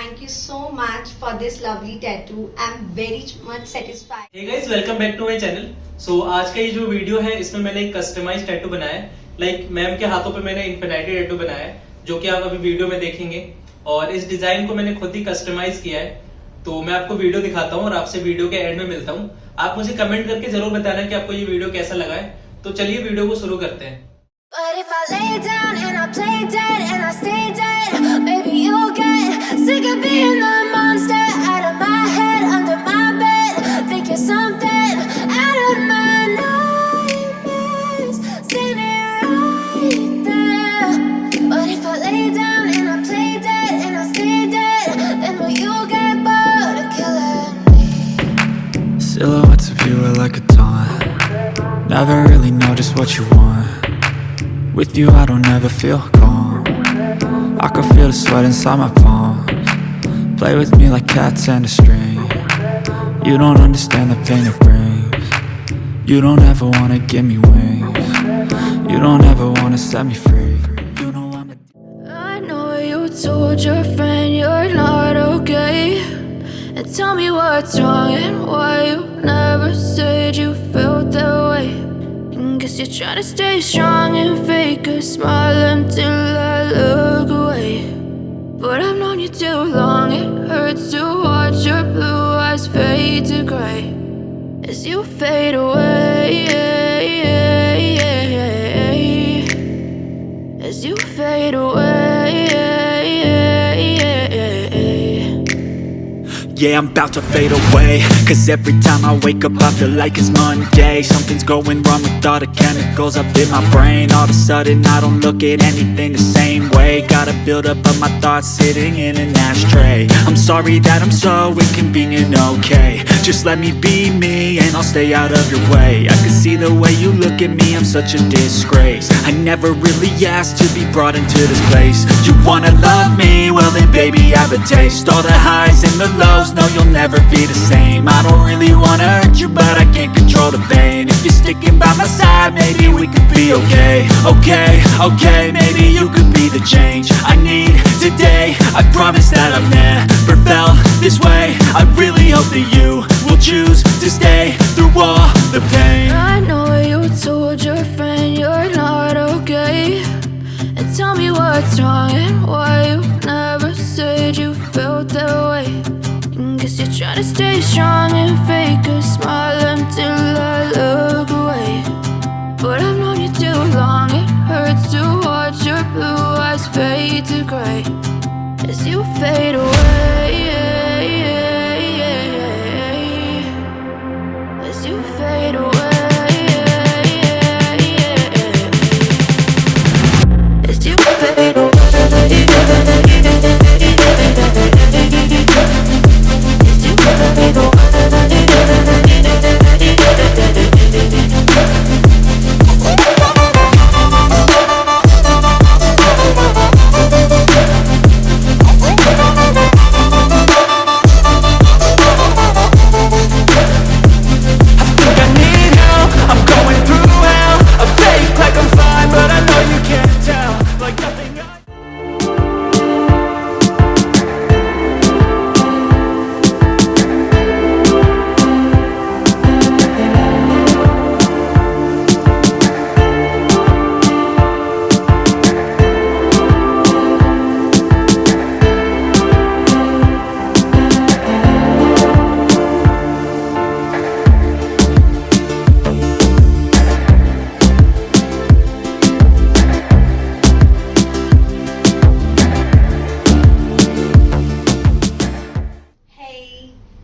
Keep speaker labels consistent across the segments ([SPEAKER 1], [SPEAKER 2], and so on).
[SPEAKER 1] Thank you so much for this lovely tattoo. I'm very much satisfied.
[SPEAKER 2] Hey guys, welcome back to my channel. So आज का ये जो video है इसमें मैंने एक कस्टमाइज्ड टैटू बनाया है. लाइक मैम के हाथों पे मैंने इन्फिनिटी टैटू बनाया है जो कि आप अभी वीडियो में देखेंगे. और इस डिजाइन को मैंने खुद ही कस्टमाइज किया है. तो मैं आपको वीडियो दिखाता हूँ और आपसे वीडियो के एंड में मिलता हूँ. आप मुझे कमेंट करके जरूर बताना कि आपको ये वीडियो कैसा लगा है. तो चलिए वीडियो को शुरू करते हैं.
[SPEAKER 3] But if I lay down and I play dead and I stay dead, baby you'll get sick of being the monster out of my head, under my bed, think you're something out of my nightmares, standing right there. But if I lay down and I play dead and I stay dead, then will you get bored of killing me?
[SPEAKER 4] Silhouettes of you are like a taunt. Never really know just what you want. With you I don't ever feel calm. I can feel the sweat inside my palms. Play with me like cats and a string. You don't understand the pain it brings. You don't ever wanna give me wings. You don't ever wanna set me free. You know I'm
[SPEAKER 3] I know you told your friend you're not okay, and tell me what's wrong and why you never said you felt that way. Guess you're trying to stay strong and fake a smile until I look away. But I've known you too long, it hurts to watch your blue eyes fade to grey as you fade away, as you fade away.
[SPEAKER 4] Yeah, I'm about to fade away. Cause every time I wake up I feel like it's Monday. Something's going wrong with all the chemicals up in my brain. All of a sudden I don't look at anything the same way. Gotta build up of my thoughts sitting in an ashtray. I'm sorry that I'm so inconvenient, okay. Just let me be me and I'll stay out of your way. I can see the way you look at me, I'm such a disgrace. I never really asked to be brought into this place. You wanna love me? Well then baby have a taste. All the highs and the lows, no, you'll never be the same. I don't really wanna hurt you, but I can't control the pain. If you're sticking by my side, maybe we could be okay. Okay, maybe you could be the change I need today. I promise that I've never felt this way. I really hope that you will choose to stay through all the pain.
[SPEAKER 3] I know you told your friend you're not okay, and tell me what's wrong and why you never said you felt that way. Guess you're trying to stay strong and fake a smile until I look away. But I've known you too long, it hurts to watch your blue eyes fade to grey as you fade away, as you fade away, as you fade away.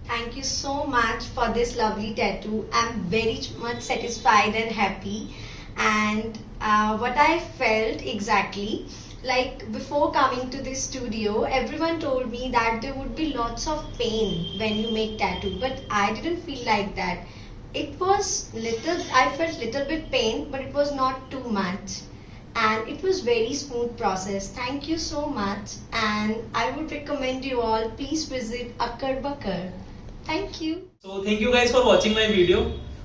[SPEAKER 1] Thank you so much for this lovely tattoo. I'm very much satisfied and happy. And what I felt exactly, like before coming to this studio, everyone told me that there would be lots of pain when you make tattoo, but I didn't feel like that. It was I felt little bit pain, but it was not too much. And it was very smooth process. Thank you so much, and I would recommend you all, please visit Akkad Bakkad. Thank you.
[SPEAKER 2] So thank you guys for watching my video.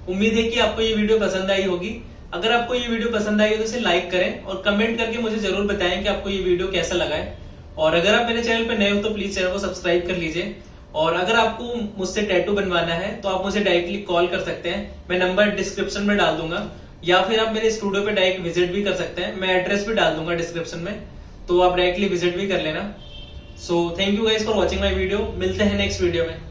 [SPEAKER 2] उम्मीद है कि आपको ये video पसंद आई होगी. अगर आपको ये वीडियो पसंद आई हो तो इसे लाइक करें और कमेंट करके मुझे जरूर बताएं कि आपको ये वीडियो कैसा लगा है. और अगर आप मेरे चैनल पे नए हो तो प्लीज चैनल को सब्सक्राइब कर लीजिए। और अगर आपको मुझसे टैटू बनवाना है तो आप मुझे डायरेक्टली कॉल कर सकते हैं, मैं नंबर डिस्क्रिप्शन में डाल दूंगा, या फिर आप मेरे स्टूडियो पे डायरेक्ट विजिट भी कर सकते हैं, मैं एड्रेस भी डाल दूंगा डिस्क्रिप्शन में, तो आप डायरेक्टली विजिट भी कर लेना। So thank you guys for watching my video, मिलते हैं नेक्स्ट वीडियो में।